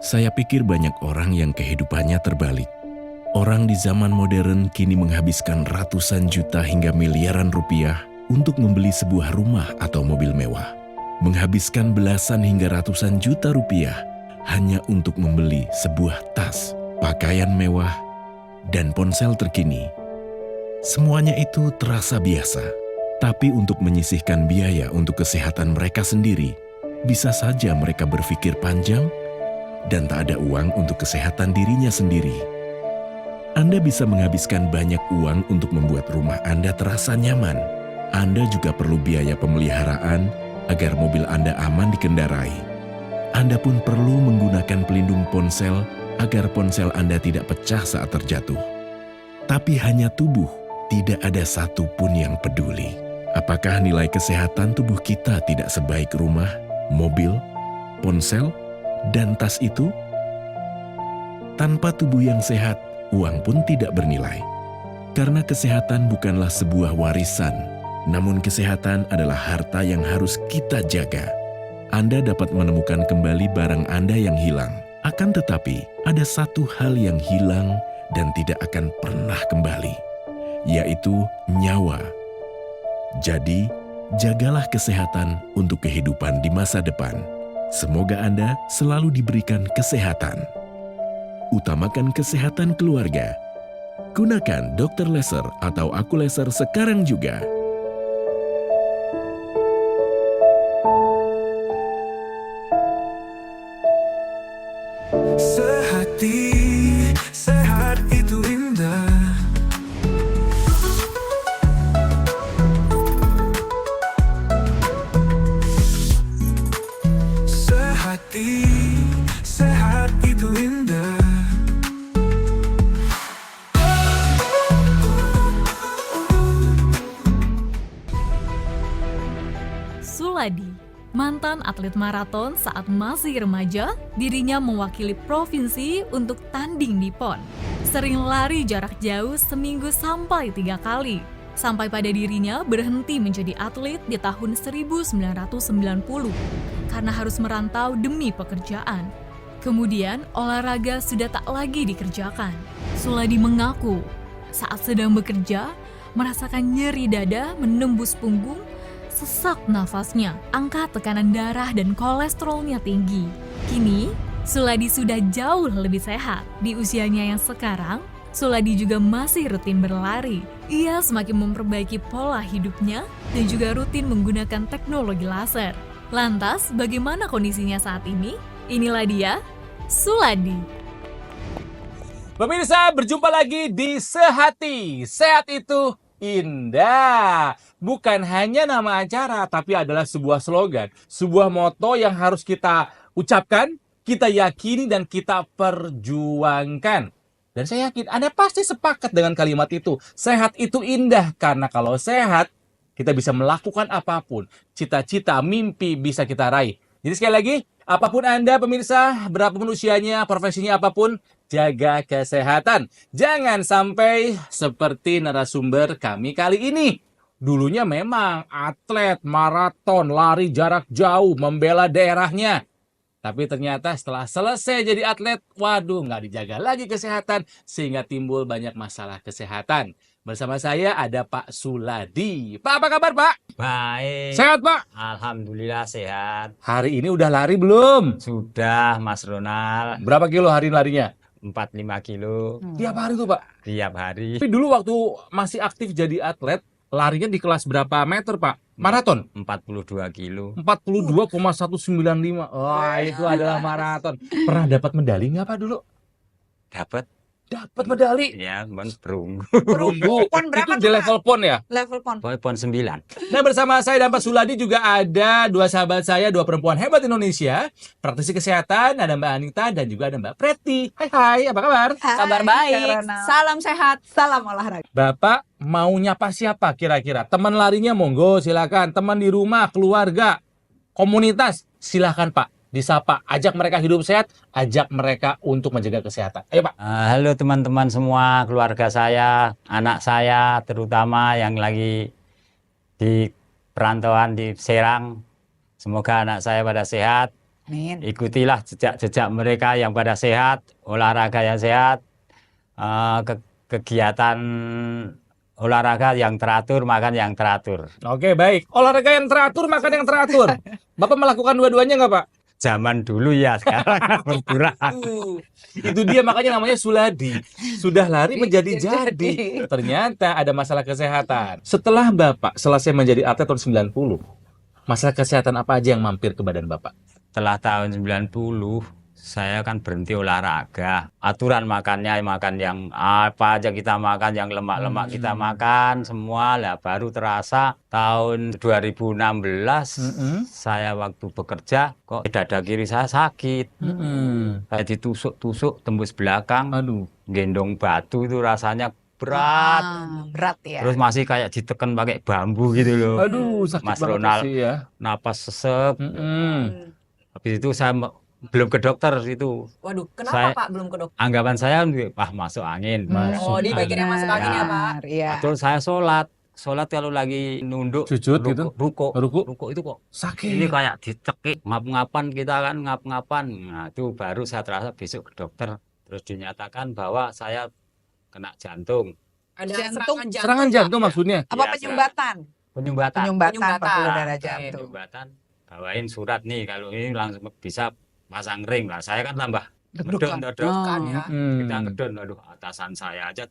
Saya pikir banyak orang yang kehidupannya terbalik. Orang di zaman modern kini menghabiskan ratusan juta hingga miliaran rupiah untuk membeli sebuah rumah atau mobil mewah. Menghabiskan belasan hingga ratusan juta rupiah hanya untuk membeli sebuah tas, pakaian mewah, dan ponsel terkini. Semuanya itu terasa biasa, tapi untuk menyisihkan biaya untuk kesehatan mereka sendiri, bisa saja mereka berpikir panjang dan tak ada uang untuk kesehatan dirinya sendiri. Anda bisa menghabiskan banyak uang untuk membuat rumah Anda terasa nyaman. Anda juga perlu biaya pemeliharaan agar mobil Anda aman dikendarai. Anda pun perlu menggunakan pelindung ponsel agar ponsel Anda tidak pecah saat terjatuh. Tapi hanya tubuh, tidak ada satupun yang peduli. Apakah nilai kesehatan tubuh kita tidak sebaik rumah, mobil, ponsel, dan tas itu? Tanpa tubuh yang sehat, uang pun tidak bernilai. Karena kesehatan bukanlah sebuah warisan, namun kesehatan adalah harta yang harus kita jaga. Anda dapat menemukan kembali barang Anda yang hilang. Akan tetapi, ada satu hal yang hilang dan tidak akan pernah kembali, yaitu nyawa. Jadi, jagalah kesehatan untuk kehidupan di masa depan. Semoga Anda selalu diberikan kesehatan. Utamakan kesehatan keluarga. Gunakan Dr. Laser atau Aku Laser sekarang juga. Sehati, sehat itu indah. Sehati, sehat itu indah. Suladi, mantan atlet maraton saat masih remaja, dirinya mewakili provinsi untuk tanding di PON. Sering lari jarak jauh seminggu sampai 3 kali. Sampai pada dirinya berhenti menjadi atlet di tahun 1990 karena harus merantau demi pekerjaan. Kemudian olahraga sudah tak lagi dikerjakan. Suladi mengaku saat sedang bekerja merasakan nyeri dada menembus punggung, sesak nafasnya, angka tekanan darah dan kolesterolnya tinggi. Kini, Suladi sudah jauh lebih sehat. Di usianya yang sekarang, Suladi juga masih rutin berlari. Ia semakin memperbaiki pola hidupnya dan juga rutin menggunakan teknologi laser. Lantas, bagaimana kondisinya saat ini? Inilah dia, Suladi. Pemirsa, berjumpa lagi di Sehati. Sehat itu indah. Bukan hanya nama acara, tapi adalah sebuah slogan. Sebuah moto yang harus kita ucapkan, kita yakini, dan kita perjuangkan. Dan saya yakin Anda pasti sepakat dengan kalimat itu. Sehat itu indah, karena kalau sehat, kita bisa melakukan apapun. Cita-cita, mimpi bisa kita raih. Jadi sekali lagi, apapun Anda pemirsa, berapapun usianya, profesinya apapun, jaga kesehatan. Jangan sampai seperti narasumber kami kali ini. Dulunya memang atlet, maraton, lari jarak jauh, membela daerahnya. Tapi ternyata setelah selesai jadi atlet, waduh, nggak dijaga lagi kesehatan, sehingga timbul banyak masalah kesehatan. Bersama saya ada Pak Suladi. Pak, apa kabar Pak? Baik. Sehat Pak? Alhamdulillah sehat. Hari ini udah lari belum? Sudah Mas Ronald. Berapa kilo hari larinya? 45 kilo Tiap hari tuh Pak? tiap hari. Tapi dulu waktu masih aktif jadi atlet, larinya di kelas berapa meter Pak? Maraton? 42 kilo. 42,195. Wah, itu adalah maraton. Pernah dapat medali nggak Pak dulu? Dapat Dapat medali. ya, perunggu. Perunggu. Pon berapa Itu di tuh, level PON ya? Level pon. Pon 9. Nah, bersama saya dan Pak Suladi juga ada dua sahabat saya, dua perempuan hebat Indonesia, praktisi kesehatan, ada Mbak Anita dan juga ada Mbak Preti. Hai, apa kabar? Kabar baik. Salam sehat, salam olahraga. Bapak mau nyapa siapa kira-kira? Teman larinya monggo silakan, teman di rumah, keluarga, komunitas, silakan Pak. Disapa, ajak mereka hidup sehat, ajak mereka untuk menjaga kesehatan. Ayo Pak. Halo teman-teman semua, keluarga saya, anak saya terutama yang lagi di perantauan di Serang. Semoga anak saya pada sehat. Amin. Ikutilah jejak-jejak mereka yang pada sehat, olahraga yang sehat, kegiatan olahraga yang teratur, makan yang teratur. Oke, baik. Olahraga yang teratur, makan yang teratur. Bapak melakukan dua-duanya nggak, Pak? Zaman dulu ya, sekarang berkurang. Itu dia makanya namanya Suladi. Sudah lari menjadi jadi. Ternyata ada masalah kesehatan. Setelah Bapak selesai menjadi atlet tahun 90, masalah kesehatan apa aja yang mampir ke badan Bapak? Setelah tahun 90, saya kan berhenti olahraga. Aturan makannya makan yang apa aja kita makan, yang lemak-lemak kita makan semua lah. Baru terasa tahun 2016 saya waktu bekerja kok dada kiri saya sakit. Saya ditusuk-tusuk tembus belakang. Aduh. Gendong batu itu rasanya berat. Berat ya. Terus masih kayak diteken pakai bambu gitu loh. Aduh, sakit Mas banget Ronald sih ya. napas sesek. Habis itu saya belum ke dokter itu. Waduh, kenapa Saya- Pak belum ke dokter? Anggapan saya, wah masuk angin. Oh, di bagian yang masuk angin ya Pak? Iya. Terus saya sholat kalau lagi nunduk, Sujud gitu? ruko itu kok Sakit. ini kayak dicekik, ngap-ngapan kita kan ngap-ngapan. Nah itu baru saya terasa besok ke dokter, terus dinyatakan bahwa saya kena jantung, Ada Serangan jantung maksudnya? Apa Biasa. penyumbatan? penyumbatan. Penyumbatan pembuluh Penyumbatan. darah Oke. jantung. Penyumbatan, bawain surat nih kalau ini langsung bisa pasang ring lah. Saya kan tambah Deg-degan. ngedon. Kan ya. Kita ngedon, aduh atasan saya aja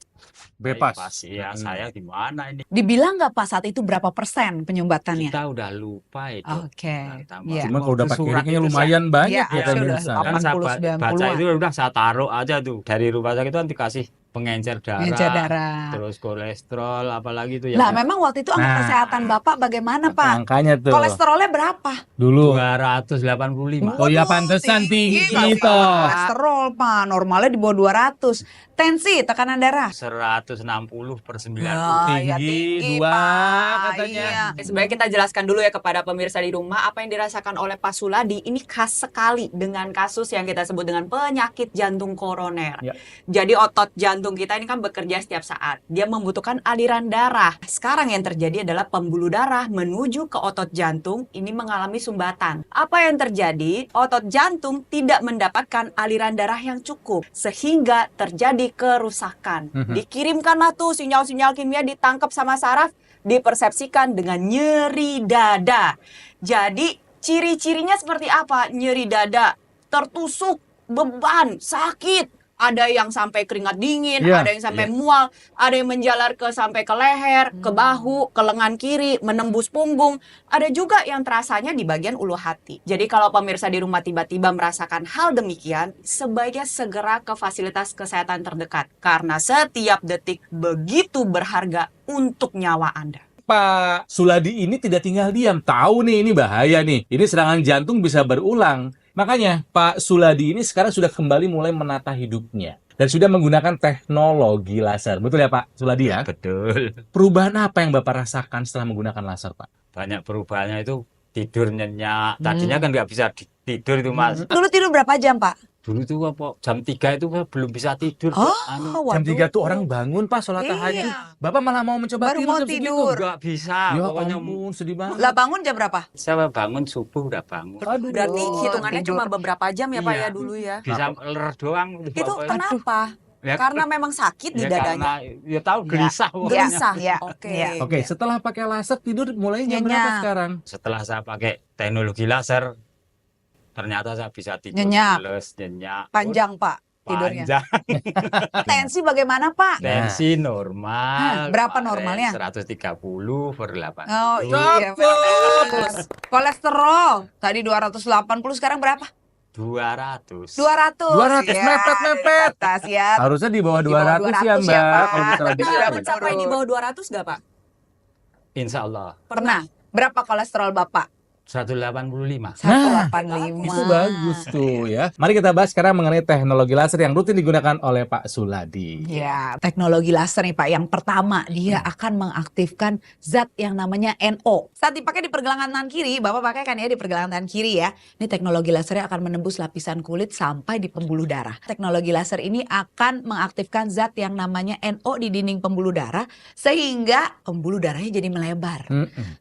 Bebas. ya saya gimana ini? Dibilang nggak Pak saat itu berapa persen penyumbatannya? Kita udah lupa itu. Oke. Nah, tambah Iya. Cuma kalau udah pakai Surat ringnya itu lumayan banyak Iya, ya harusnya kan udah pemirsa. Kan saya 80-90-an. baca itu udah saya taruh aja tuh dari rumah sakit itu kan dikasih pengencer darah, Pengencer darah. terus kolesterol, apalagi itu Lah ya memang waktu itu angka Nah. kesehatan Bapak bagaimana Pak? Angkanya tuh. Kolesterolnya berapa? Dulu. 285. Oh ya pantesan tinggi Nggak toh. Kolesterol Pak, normalnya di bawah 200. Tensi, tekanan darah. 160/90. Ya, Tinggi, dua Pak. katanya. Iya. Sebenarnya kita jelaskan dulu ya kepada pemirsa di rumah apa yang dirasakan oleh Pak Suladi ini khas sekali dengan kasus yang kita sebut dengan penyakit jantung koroner. Ya. Jadi otot jantung kita ini kan bekerja setiap saat. Dia membutuhkan aliran darah. Sekarang yang terjadi adalah pembuluh darah menuju ke otot jantung ini mengalami sumbatan. Apa yang terjadi? Otot jantung tidak mendapatkan aliran darah yang cukup sehingga terjadi kerusakan. Dikirimkanlah tuh sinyal-sinyal kimia ditangkap sama saraf dipersepsikan dengan nyeri dada. Jadi ciri-cirinya seperti apa? Nyeri dada, tertusuk, beban, sakit. Ada yang sampai keringat dingin, Iya, ada yang sampai mual, ada yang menjalar sampai ke leher, ke bahu, ke lengan kiri, menembus punggung. Ada juga yang terasanya di bagian ulu hati. Jadi kalau pemirsa di rumah tiba-tiba merasakan hal demikian, sebaiknya segera ke fasilitas kesehatan terdekat. Karena setiap detik begitu berharga untuk nyawa Anda. Pak Suladi ini tidak tinggal diam. Tahu nih ini bahaya nih. Ini serangan jantung bisa berulang. Makanya Pak Suladi ini sekarang sudah kembali mulai menata hidupnya. Dan sudah menggunakan teknologi laser. Betul ya Pak Suladi ya? Betul. Perubahan apa yang Bapak rasakan setelah menggunakan laser Pak? Banyak perubahannya itu tidur nyenyak. Tadinya kan nggak bisa tidur itu Mas. Dulu tidur berapa jam Pak? Dulu tuh apa jam 3 itu saya belum bisa tidur. Oh, Anu, Jam waduh. 3 tuh orang bangun Pak sholat Iya. tahajud. Bapak malah mau mencoba Baru tidur mau jam segitu. tidur. nggak bisa. Ya Pokoknya ampun sedih banget. Lah bangun jam berapa? saya bangun subuh udah bangun. Aduh. Berarti hitungannya tidur. cuma beberapa jam ya Pak Iya. ya dulu ya. Bisa ler doang. Itu Pokoknya. kenapa? Ya, Karena memang sakit di ya dadanya. karena ya tahu gelisah pokoknya. Gelisah. Ya. Oke. Ya. Oke, setelah pakai laser tidur mulai jam Nyenyak. berapa sekarang? Setelah saya pakai teknologi laser, ternyata saya bisa tidur Nyenyak. plus nyenyak. Panjang Pak tidurnya. Panjang. Tensi bagaimana Pak? Tensi normal. Berapa kemarin normalnya? 130/8. Oh iya. benar. Kolesterol tadi 280 sekarang berapa? 200. 200. 200, mepet. Atas ya. Harusnya di bawah Di bawah 200 ya 200 Mbak. ya, Pak. Kalau misalnya Pernah bisa. mencapai di bawah 200 nggak Pak? Insya Allah Pernah. Berapa kolesterol Bapak? 185. 185. Itu bagus tuh ya. Mari kita bahas sekarang mengenai teknologi laser yang rutin digunakan oleh Pak Suladi. Ya, teknologi laser nih Pak. Yang pertama, dia akan mengaktifkan zat yang namanya NO. Saat dipakai di pergelangan tangan kiri, Bapak pakai kan ya di pergelangan tangan kiri ya. Ini teknologi lasernya akan menembus lapisan kulit sampai di pembuluh darah. Teknologi laser ini akan mengaktifkan zat yang namanya NO di dinding pembuluh darah sehingga pembuluh darahnya jadi melebar.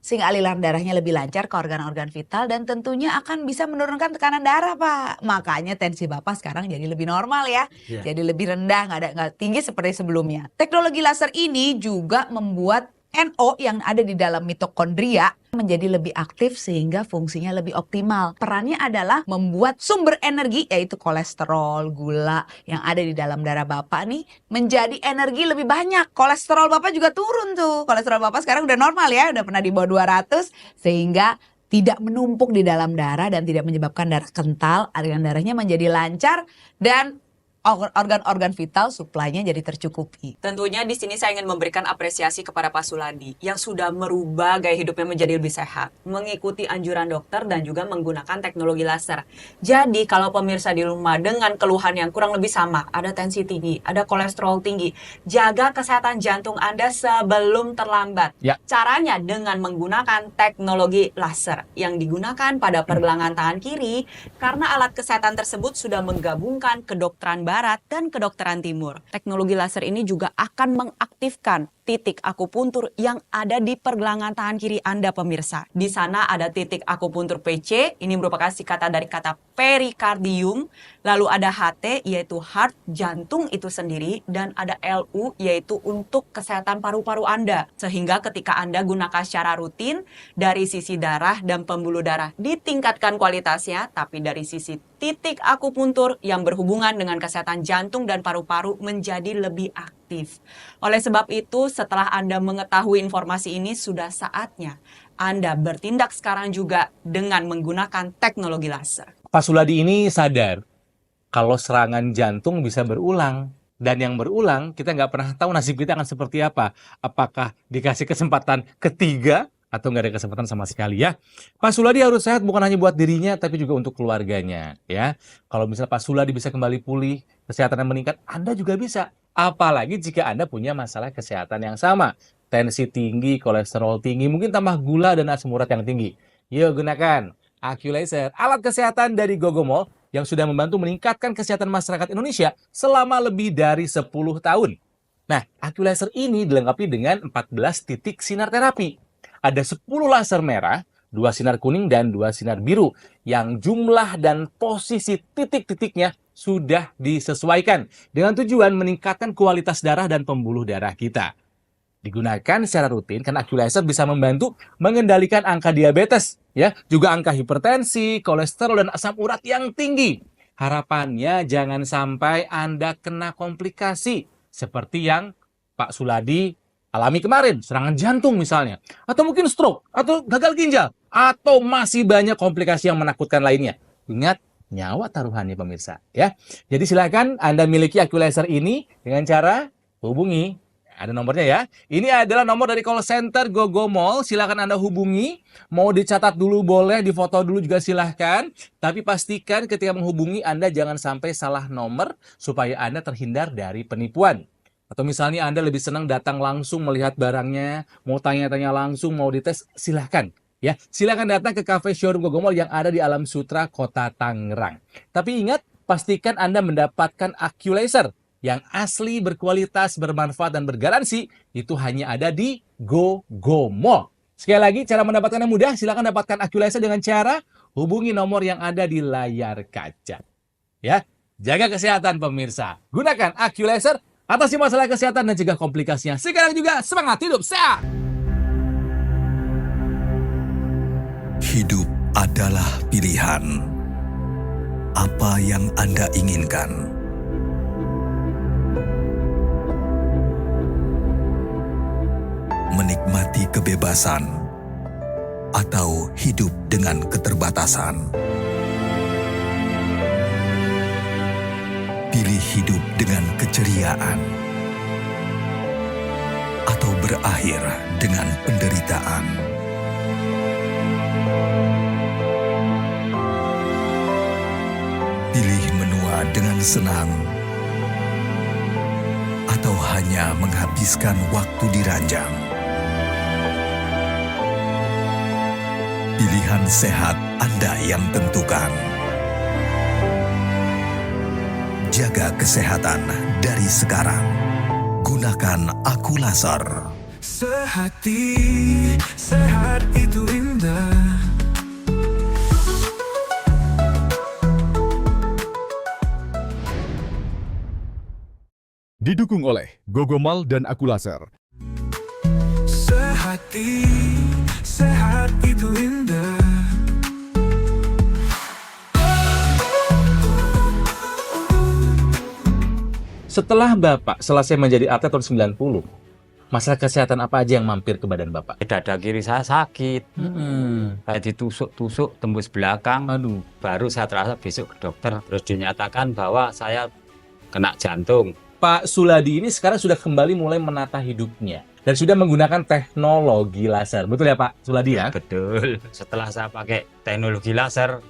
Sehingga aliran darahnya lebih lancar ke organ-organ organ vital dan tentunya akan bisa menurunkan tekanan darah, Pak. Makanya tensi Bapak sekarang jadi lebih normal ya. Iya. Jadi lebih rendah, nggak tinggi seperti sebelumnya. Teknologi laser ini juga membuat NO yang ada di dalam mitokondria menjadi lebih aktif sehingga fungsinya lebih optimal. Perannya adalah membuat sumber energi yaitu kolesterol, gula yang ada di dalam darah Bapak nih menjadi energi lebih banyak. Kolesterol Bapak juga turun tuh. Kolesterol Bapak sekarang udah normal ya, udah pernah di bawah 200 sehingga tidak menumpuk di dalam darah dan tidak menyebabkan darah kental, aliran darahnya menjadi lancar dan organ-organ vital suplainya jadi tercukupi. Tentunya di sini saya ingin memberikan apresiasi kepada Pak Suladi yang sudah merubah gaya hidupnya menjadi lebih sehat, mengikuti anjuran dokter dan juga menggunakan teknologi laser. Jadi kalau pemirsa di rumah dengan keluhan yang kurang lebih sama, ada tensi tinggi, ada kolesterol tinggi, jaga kesehatan jantung Anda sebelum terlambat. Ya. Caranya dengan menggunakan teknologi laser yang digunakan pada pergelangan tangan kiri karena alat kesehatan tersebut sudah menggabungkan kedokteran barat dan kedokteran timur. Teknologi laser ini juga akan mengaktifkan titik akupuntur yang ada di pergelangan tangan kiri Anda pemirsa. Di sana ada titik akupuntur PC, ini merupakan singkatan dari kata perikardium, lalu ada HT yaitu heart, jantung itu sendiri, dan ada LU yaitu untuk kesehatan paru-paru Anda. Sehingga ketika Anda gunakan secara rutin dari sisi darah dan pembuluh darah ditingkatkan kualitasnya, tapi dari sisi titik akupuntur yang berhubungan dengan kesehatan jantung dan paru-paru menjadi lebih aktif. Oleh sebab itu, setelah Anda mengetahui informasi ini, sudah saatnya Anda bertindak sekarang juga dengan menggunakan teknologi laser. Pak Suladi ini sadar kalau serangan jantung bisa berulang. Dan yang berulang, kita nggak pernah tahu nasib kita akan seperti apa. Apakah dikasih kesempatan ketiga atau nggak ada kesempatan sama sekali ya. Pak Suladi harus sehat bukan hanya buat dirinya, tapi juga untuk keluarganya ya. Kalau misalnya Pak Suladi bisa kembali pulih, kesehatannya meningkat, Anda juga bisa. Apalagi jika Anda punya masalah kesehatan yang sama. Tensi tinggi, kolesterol tinggi, mungkin tambah gula dan asam urat yang tinggi. Yuk gunakan AccuLaser, alat kesehatan dari Gogomol yang sudah membantu meningkatkan kesehatan masyarakat Indonesia selama lebih dari 10 tahun. Nah, AccuLaser ini dilengkapi dengan 14 titik sinar terapi. Ada 10 laser merah, 2 sinar kuning, dan 2 sinar biru yang jumlah dan posisi titik-titiknya sudah disesuaikan dengan tujuan meningkatkan kualitas darah dan pembuluh darah kita. Digunakan secara rutin karena AccuLaser bisa membantu mengendalikan angka diabetes, ya, juga angka hipertensi, kolesterol, dan asam urat yang tinggi. Harapannya jangan sampai Anda kena komplikasi seperti yang Pak Suladi alami kemarin, serangan jantung misalnya, atau mungkin stroke, atau gagal ginjal, atau masih banyak komplikasi yang menakutkan lainnya. Ingat, nyawa taruhannya pemirsa ya. Jadi silakan Anda miliki AccuLaser ini dengan cara hubungi, ada nomornya ya. Ini adalah nomor dari call center Gogomol. Silakan Anda hubungi. Mau dicatat dulu boleh, difoto dulu juga silahkan. Tapi pastikan ketika menghubungi Anda jangan sampai salah nomor supaya Anda terhindar dari penipuan. Atau misalnya Anda lebih senang datang langsung melihat barangnya, mau tanya-tanya langsung, mau dites, silahkan. Ya, silahkan datang ke cafe showroom Gogomol yang ada di Alam Sutra, Kota Tangerang. Tapi ingat, pastikan Anda mendapatkan AccuLaser yang asli, berkualitas, bermanfaat, dan bergaransi. Itu hanya ada di Gogomol. Sekali lagi, cara mendapatkannya mudah. Silahkan dapatkan AccuLaser dengan cara hubungi nomor yang ada di layar kaca. Ya, jaga kesehatan pemirsa. Gunakan AccuLaser, atasi masalah kesehatan dan cegah komplikasinya. Sekarang juga semangat hidup sehat. Hidup adalah pilihan. Apa yang Anda inginkan? Menikmati kebebasan atau hidup dengan keterbatasan? Pilih hidup dengan keceriaan atau berakhir dengan penderitaan. Pilih menua dengan senang atau hanya menghabiskan waktu di ranjang. Pilihan sehat Anda yang tentukan. Jaga kesehatan dari sekarang. Gunakan AccuLaser. Sehati, sehat itu indah. didukung oleh Gogomal dan Akulaser. Sehati, sehat itu indah. Setelah Bapak selesai menjadi atlet tahun 90, masalah kesehatan apa aja yang mampir ke badan Bapak? Dada kiri saya sakit, kayak ditusuk-tusuk tembus belakang. Aduh. Baru saya terasa besok ke dokter, terus dinyatakan bahwa saya kena jantung. Pak Suladi ini sekarang sudah kembali mulai menata hidupnya dan sudah menggunakan teknologi laser. Betul ya Pak Suladi ya? Betul. Setelah saya pakai teknologi laser,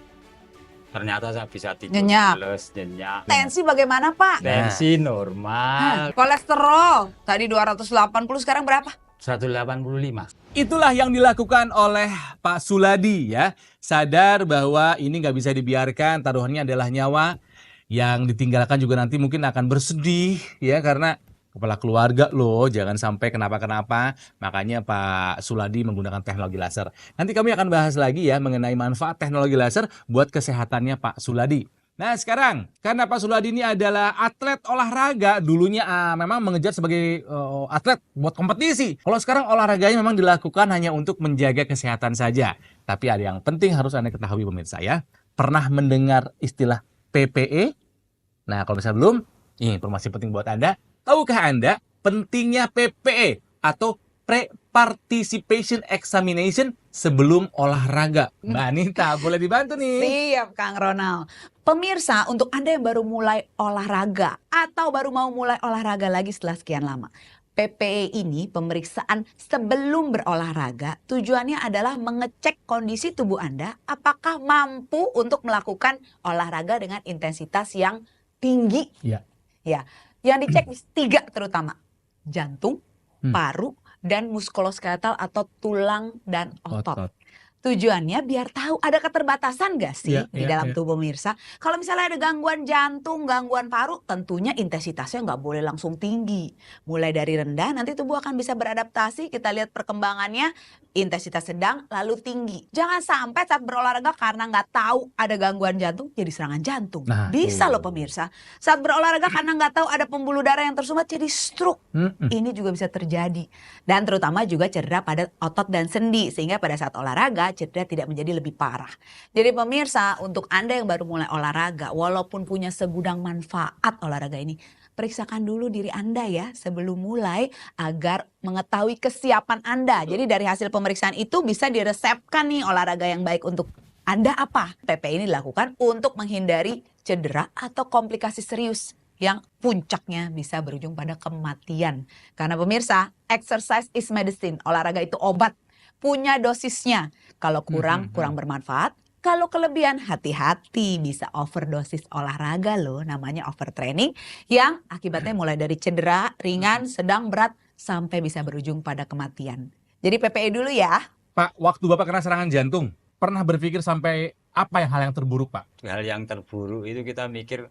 ternyata saya bisa tidur Nyenyak. pulas, nyenyak. Tensi bagaimana Pak? Tensi normal, Kolesterol tadi 280, sekarang berapa? 185. Itulah yang dilakukan oleh Pak Suladi ya. Sadar bahwa ini nggak bisa dibiarkan, taruhannya adalah nyawa. Yang ditinggalkan juga nanti mungkin akan bersedih ya, karena kepala keluarga loh, jangan sampai kenapa-kenapa. Makanya Pak Suladi menggunakan teknologi laser. Nanti kami akan bahas lagi ya mengenai manfaat teknologi laser buat kesehatannya Pak Suladi. Nah sekarang, karena Pak Suladi ini adalah atlet olahraga, dulunya memang mengejar sebagai atlet buat kompetisi. Kalau sekarang olahraganya memang dilakukan hanya untuk menjaga kesehatan saja. Tapi ada yang penting harus Anda ketahui pemirsa ya. Pernah mendengar istilah PPE? Nah kalau misalnya belum, ini informasi penting buat Anda. Tahukah Anda pentingnya PPE atau Pre-Participation Examination sebelum olahraga? Mbak Anita, boleh dibantu nih? Siap Kang Ronald. Pemirsa, untuk Anda yang baru mulai olahraga atau baru mau mulai olahraga lagi setelah sekian lama, PPE ini pemeriksaan sebelum berolahraga, tujuannya adalah mengecek kondisi tubuh Anda apakah mampu untuk melakukan olahraga dengan intensitas yang tinggi. Ya. Ya, yang dicek 3 terutama, jantung, paru, dan muskuloskeletal atau tulang dan otot. Tujuannya biar tahu ada keterbatasan gak sih di dalam tubuh pemirsa. Kalau misalnya ada gangguan jantung, gangguan paru, tentunya intensitasnya nggak boleh langsung tinggi. Mulai dari rendah, nanti tubuh akan bisa beradaptasi. Kita lihat perkembangannya, intensitas sedang lalu tinggi. Jangan sampai saat berolahraga karena nggak tahu ada gangguan jantung jadi serangan jantung. Nah, bisa loh pemirsa. Saat berolahraga karena nggak tahu ada pembuluh darah yang tersumbat jadi stroke. Ini juga bisa terjadi. Dan terutama juga cedera pada otot dan sendi, sehingga pada saat olahraga cedera tidak menjadi lebih parah. Jadi pemirsa, untuk Anda yang baru mulai olahraga, walaupun punya segudang manfaat olahraga ini, periksakan dulu diri Anda ya sebelum mulai agar mengetahui kesiapan Anda. Jadi dari hasil pemeriksaan itu bisa diresepkan nih olahraga yang baik untuk Anda apa. PPE ini dilakukan untuk menghindari cedera atau komplikasi serius yang puncaknya bisa berujung pada kematian. Karena pemirsa, exercise is medicine, olahraga itu obat. Punya dosisnya. Kalau kurang bermanfaat. Kalau kelebihan, hati-hati, bisa overdosis olahraga loh, namanya overtraining, yang akibatnya mulai dari cedera, ringan, sedang, berat, sampai bisa berujung pada kematian. Jadi PPE dulu ya. Pak, waktu Bapak kena serangan jantung, pernah berpikir sampai apa hal yang terburuk Pak? Hal yang terburuk itu kita mikir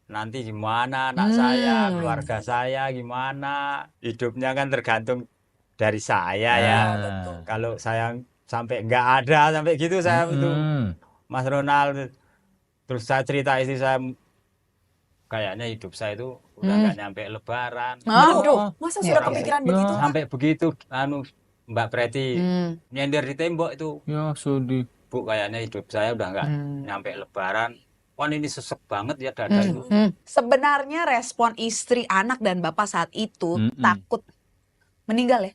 nanti gimana anak saya, keluarga saya gimana, hidupnya kan tergantung dari saya ya. Kalau saya sampai nggak ada sampai gitu saya itu Mas Ronald, terus saya cerita istri saya, kayaknya hidup saya itu udah nggak nyampe lebaran. Aduh, Masa sudah kepikiran begitu? Sampai begitu Mbak Preti nyender di tembok itu. Ya sedih. Bu, kayaknya hidup saya udah nggak nyampe lebaran. Wah ini sesek banget ya dada itu. Sebenarnya respon istri, anak, dan bapak saat itu takut meninggal ya.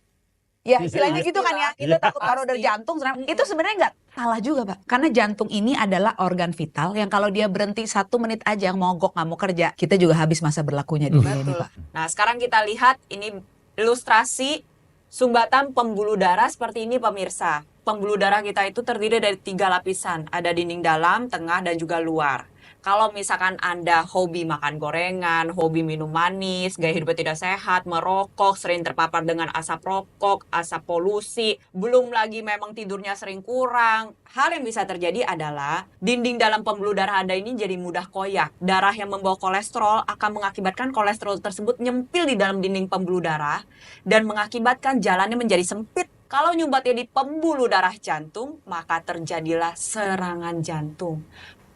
Ya istilahnya gitu kan ya, kita takut parodar jantung. Itu sebenarnya nggak salah juga Pak. Karena jantung ini adalah organ vital yang kalau dia berhenti 1 menit aja mogok nggak mau kerja, kita juga habis masa berlakunya di dunia ini Pak. Nah sekarang kita lihat ini ilustrasi sumbatan pembuluh darah seperti ini pemirsa. Pembuluh darah kita itu terdiri dari 3 lapisan. Ada dinding dalam, tengah, dan juga luar. Kalau misalkan Anda hobi makan gorengan, hobi minum manis, gaya hidupnya tidak sehat, merokok, sering terpapar dengan asap rokok, asap polusi, belum lagi memang tidurnya sering kurang, hal yang bisa terjadi adalah dinding dalam pembuluh darah Anda ini jadi mudah koyak. Darah yang membawa kolesterol akan mengakibatkan kolesterol tersebut nyempil di dalam dinding pembuluh darah dan mengakibatkan jalannya menjadi sempit. Kalau nyumbatnya di pembuluh darah jantung, maka terjadilah serangan jantung.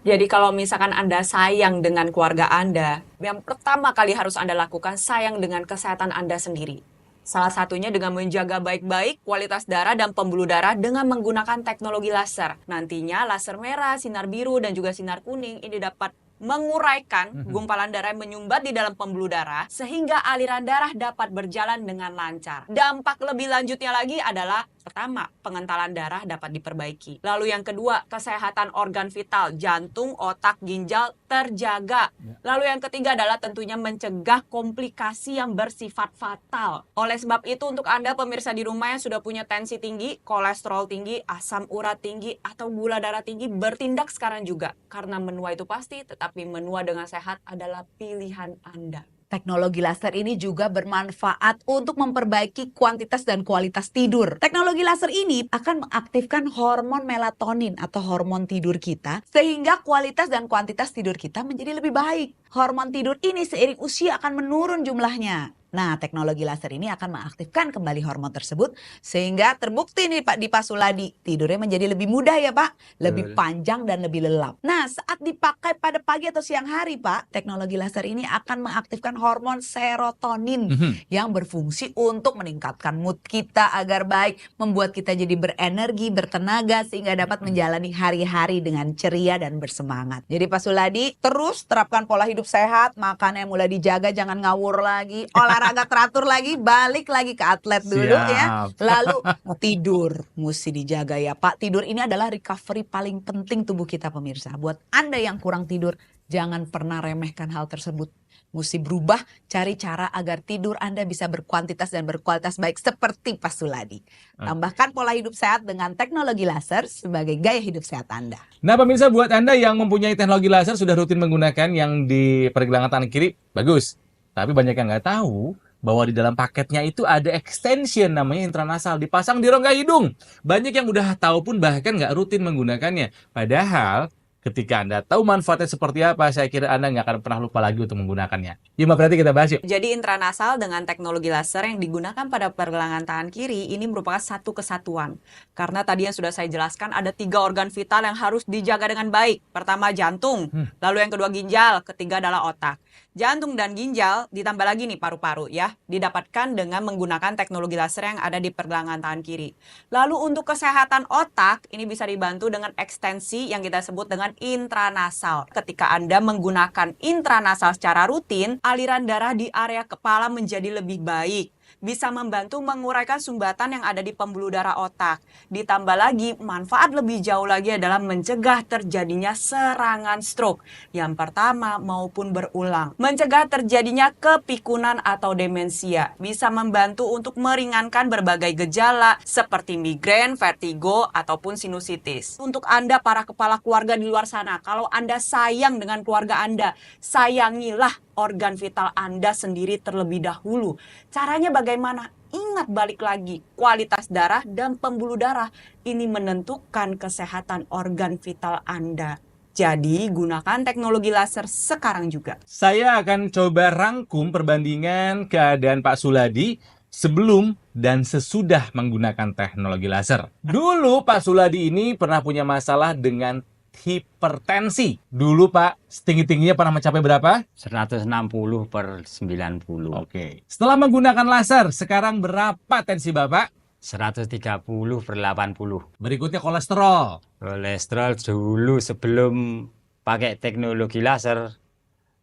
Jadi kalau misalkan Anda sayang dengan keluarga Anda, yang pertama kali harus Anda lakukan sayang dengan kesehatan Anda sendiri. Salah satunya dengan menjaga baik-baik kualitas darah dan pembuluh darah dengan menggunakan teknologi laser. Nantinya laser merah, sinar biru, dan juga sinar kuning ini dapat menguraikan gumpalan darah yang menyumbat di dalam pembuluh darah sehingga aliran darah dapat berjalan dengan lancar. Dampak lebih lanjutnya lagi adalah pertama, pengentalan darah dapat diperbaiki. Lalu yang kedua, kesehatan organ vital, jantung, otak, ginjal terjaga. Lalu yang ketiga adalah tentunya mencegah komplikasi yang bersifat fatal. Oleh sebab itu untuk Anda pemirsa di rumah yang sudah punya tensi tinggi, kolesterol tinggi, asam urat tinggi, atau gula darah tinggi, bertindak sekarang juga. Karena menua itu pasti, tetapi menua dengan sehat adalah pilihan Anda. Teknologi laser ini juga bermanfaat untuk memperbaiki kuantitas dan kualitas tidur. Teknologi laser ini akan mengaktifkan hormon melatonin atau hormon tidur kita sehingga kualitas dan kuantitas tidur kita menjadi lebih baik. Hormon tidur ini seiring usia akan menurun jumlahnya. Nah, teknologi laser ini akan mengaktifkan kembali hormon tersebut sehingga terbukti nih Pak di Pak Suladi, tidurnya menjadi lebih mudah ya Pak, lebih panjang dan lebih lelap. Nah, saat dipakai pada pagi atau siang hari Pak, teknologi laser ini akan mengaktifkan hormon serotonin yang berfungsi untuk meningkatkan mood kita agar baik, membuat kita jadi berenergi, bertenaga sehingga dapat menjalani hari-hari dengan ceria dan bersemangat. Jadi Pak Suladi terus terapkan pola hidup sehat, makannya mulai dijaga, jangan ngawur lagi, olahraga teratur lagi, balik lagi ke atlet dulu ya. Lalu tidur mesti dijaga ya Pak. Tidur ini adalah recovery paling penting tubuh kita pemirsa. Buat Anda yang kurang tidur, jangan pernah remehkan hal tersebut. Mesti berubah, cari cara agar tidur Anda bisa berkuantitas dan berkualitas baik seperti Pak Suladi. Tambahkan pola hidup sehat dengan teknologi laser sebagai gaya hidup sehat Anda. Nah pemirsa, buat Anda yang mempunyai teknologi laser sudah rutin menggunakan yang di pergelangan tangan kiri, bagus. Tapi banyak yang nggak tahu bahwa di dalam paketnya itu ada extension namanya intranasal dipasang di rongga hidung. Banyak yang udah tahu pun bahkan nggak rutin menggunakannya. Padahal ketika Anda tahu manfaatnya seperti apa, saya kira Anda nggak akan pernah lupa lagi untuk menggunakannya. Yuk Mbak Preti, kita bahas yuk. Jadi intranasal dengan teknologi laser yang digunakan pada pergelangan tangan kiri ini merupakan satu kesatuan. Karena tadi yang sudah saya jelaskan ada 3 organ vital yang harus dijaga dengan baik. Pertama jantung, lalu yang kedua ginjal, ketiga adalah otak. Jantung dan ginjal ditambah lagi nih paru-paru ya, didapatkan dengan menggunakan teknologi laser yang ada di pergelangan tangan kiri. Lalu untuk kesehatan otak ini bisa dibantu dengan ekstensi yang kita sebut dengan intranasal. Ketika Anda menggunakan intranasal secara rutin, aliran darah di area kepala menjadi lebih baik. Bisa membantu menguraikan sumbatan yang ada di pembuluh darah otak. Ditambah lagi, manfaat lebih jauh lagi adalah mencegah terjadinya serangan stroke yang pertama maupun berulang. Mencegah terjadinya kepikunan atau demensia. Bisa membantu untuk meringankan berbagai gejala seperti migrain, vertigo, ataupun sinusitis. Untuk Anda para kepala keluarga di luar sana, kalau Anda sayang dengan keluarga Anda, sayangilah organ vital Anda sendiri terlebih dahulu. Caranya bagaimana? Ingat balik lagi, kualitas darah dan pembuluh darah ini menentukan kesehatan organ vital Anda. Jadi gunakan teknologi laser sekarang juga. Saya akan coba rangkum perbandingan keadaan Pak Suladi sebelum dan sesudah menggunakan teknologi laser. Dulu Pak Suladi ini pernah punya masalah dengan hipertensi. Dulu Pak, setinggi-tingginya pernah mencapai berapa? 160/90. Oke. Setelah menggunakan laser, sekarang berapa tensi Bapak? 130/80. Berikutnya kolesterol. Kolesterol dulu sebelum pakai teknologi laser,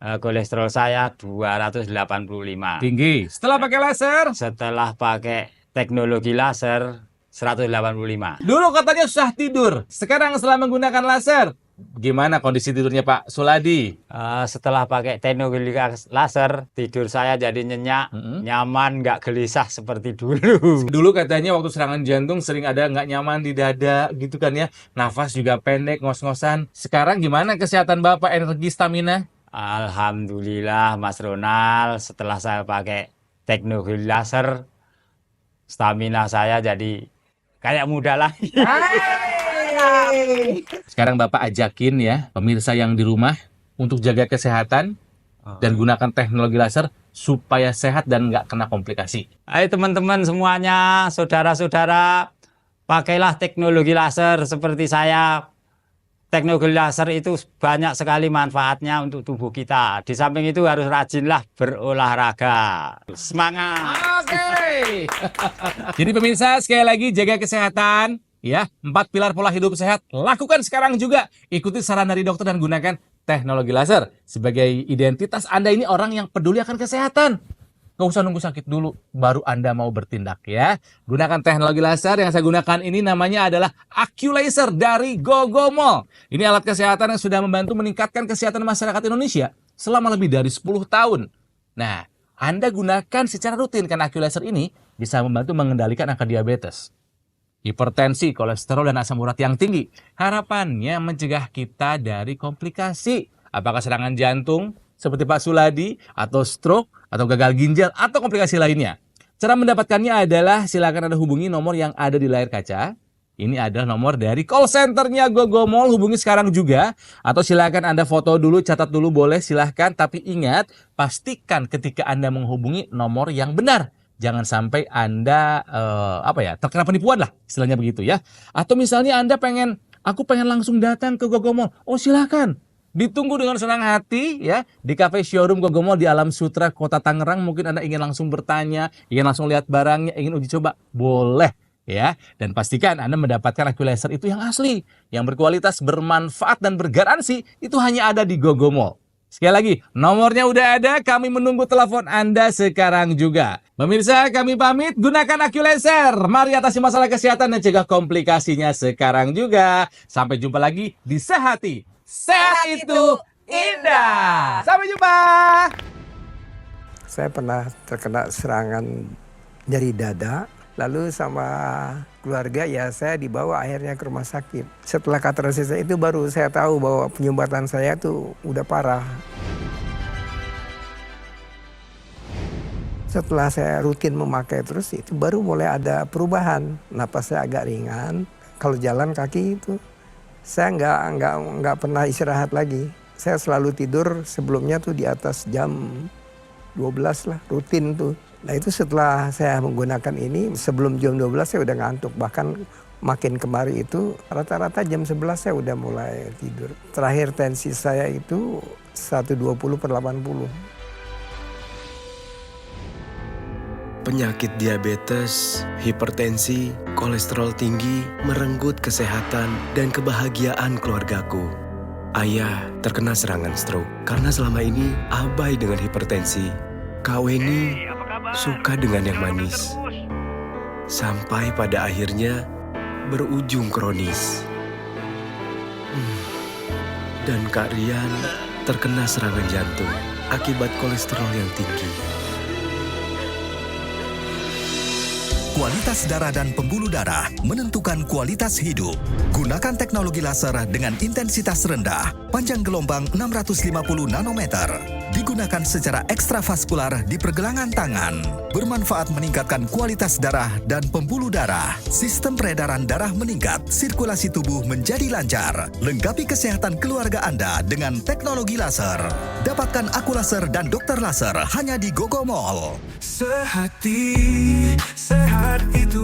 kolesterol saya 285. Tinggi. Setelah pakai laser? Setelah pakai teknologi laser, 185. Dulu katanya susah tidur. Sekarang setelah menggunakan laser, gimana kondisi tidurnya Pak Suladi? Setelah pakai teknologi laser, tidur saya jadi nyenyak, nyaman, nggak gelisah seperti dulu. Dulu katanya waktu serangan jantung sering ada nggak nyaman di dada gitu kan ya. Nafas juga pendek, ngos-ngosan. Sekarang gimana kesehatan Bapak, energi, stamina? Alhamdulillah Mas Ronald, setelah saya pakai teknologi laser, stamina saya jadi kayak muda lagi. Sekarang Bapak ajakin ya pemirsa yang di rumah untuk jaga kesehatan dan gunakan teknologi laser supaya sehat dan nggak kena komplikasi. Hai teman-teman semuanya, saudara-saudara, pakailah teknologi laser seperti saya. Teknologi laser itu banyak sekali manfaatnya untuk tubuh kita. Di samping itu harus rajinlah berolahraga. Semangat! Oke. Jadi pemirsa, sekali lagi jaga kesehatan. Ya, 4 pilar pola hidup sehat. Lakukan sekarang juga. Ikuti saran dari dokter dan gunakan teknologi laser. Sebagai identitas Anda ini orang yang peduli akan kesehatan. Nggak usah nunggu sakit dulu, baru Anda mau bertindak ya. Gunakan teknologi laser. Yang saya gunakan ini namanya adalah AccuLaser dari Gogomall. Ini alat kesehatan yang sudah membantu meningkatkan kesehatan masyarakat Indonesia selama lebih dari 10 tahun. Nah, Anda gunakan secara rutin karena AccuLaser ini bisa membantu mengendalikan angka diabetes, hipertensi, kolesterol, dan asam urat yang tinggi. Harapannya mencegah kita dari komplikasi. Apakah serangan jantung, seperti Pak Suladi, atau stroke, atau gagal ginjal, atau komplikasi lainnya. Cara mendapatkannya adalah silakan Anda hubungi nomor yang ada di layar kaca. Ini adalah nomor dari call centernya Gogomall, hubungi sekarang juga. Atau silakan Anda foto dulu, catat dulu boleh, silahkan. Tapi ingat, pastikan ketika Anda menghubungi nomor yang benar. Jangan sampai Anda terkena penipuan lah, istilahnya begitu ya. Atau misalnya Anda aku pengen langsung datang ke Gogomall. Oh silahkan. Ditunggu dengan senang hati ya di cafe showroom Gogomall di Alam Sutra, Kota Tangerang. Mungkin Anda ingin langsung bertanya, ingin langsung lihat barangnya, ingin uji coba, boleh ya. Dan pastikan Anda mendapatkan AccuLaser itu yang asli, yang berkualitas, bermanfaat dan bergaransi. Itu hanya ada di Gogomall. Sekali lagi, nomornya udah ada, kami menunggu telepon Anda sekarang juga. Pemirsa, kami pamit, gunakan AccuLaser. Mari atasi masalah kesehatan dan cegah komplikasinya sekarang juga. Sampai jumpa lagi di Sehati. Sehat itu indah. Sampai jumpa. Saya pernah terkena serangan nyeri dada, lalu sama keluarga ya saya dibawa akhirnya ke rumah sakit. Setelah kateterisasi itu baru saya tahu bahwa penyumbatan saya tuh udah parah. Setelah saya rutin memakai terus itu baru mulai ada perubahan. Napas saya agak ringan, kalau jalan kaki itu saya nggak pernah istirahat lagi. Saya selalu tidur sebelumnya tuh di atas jam 12 lah, rutin tuh. Nah itu setelah saya menggunakan ini, sebelum jam 12 saya udah ngantuk. Bahkan makin kemari itu rata-rata jam 11 saya udah mulai tidur. Terakhir tensi saya itu 120/80. Penyakit diabetes, hipertensi, kolesterol tinggi merenggut kesehatan dan kebahagiaan keluargaku. Ayah terkena serangan stroke karena selama ini abai dengan hipertensi. Kak Weni suka dengan yang manis. Sampai pada akhirnya berujung kronis. Dan Kak Rian terkena serangan jantung akibat kolesterol yang tinggi. Kualitas darah dan pembuluh darah menentukan kualitas hidup. Gunakan teknologi laser dengan intensitas rendah, panjang gelombang 650 nanometer. Digunakan secara ekstravaskular di pergelangan tangan. Bermanfaat meningkatkan kualitas darah dan pembuluh darah. Sistem peredaran darah meningkat, sirkulasi tubuh menjadi lancar. Lengkapi kesehatan keluarga Anda dengan teknologi laser. Dapatkan AccuLaser dan Dokter Laser hanya di Gogomall. Sehati, sehat itu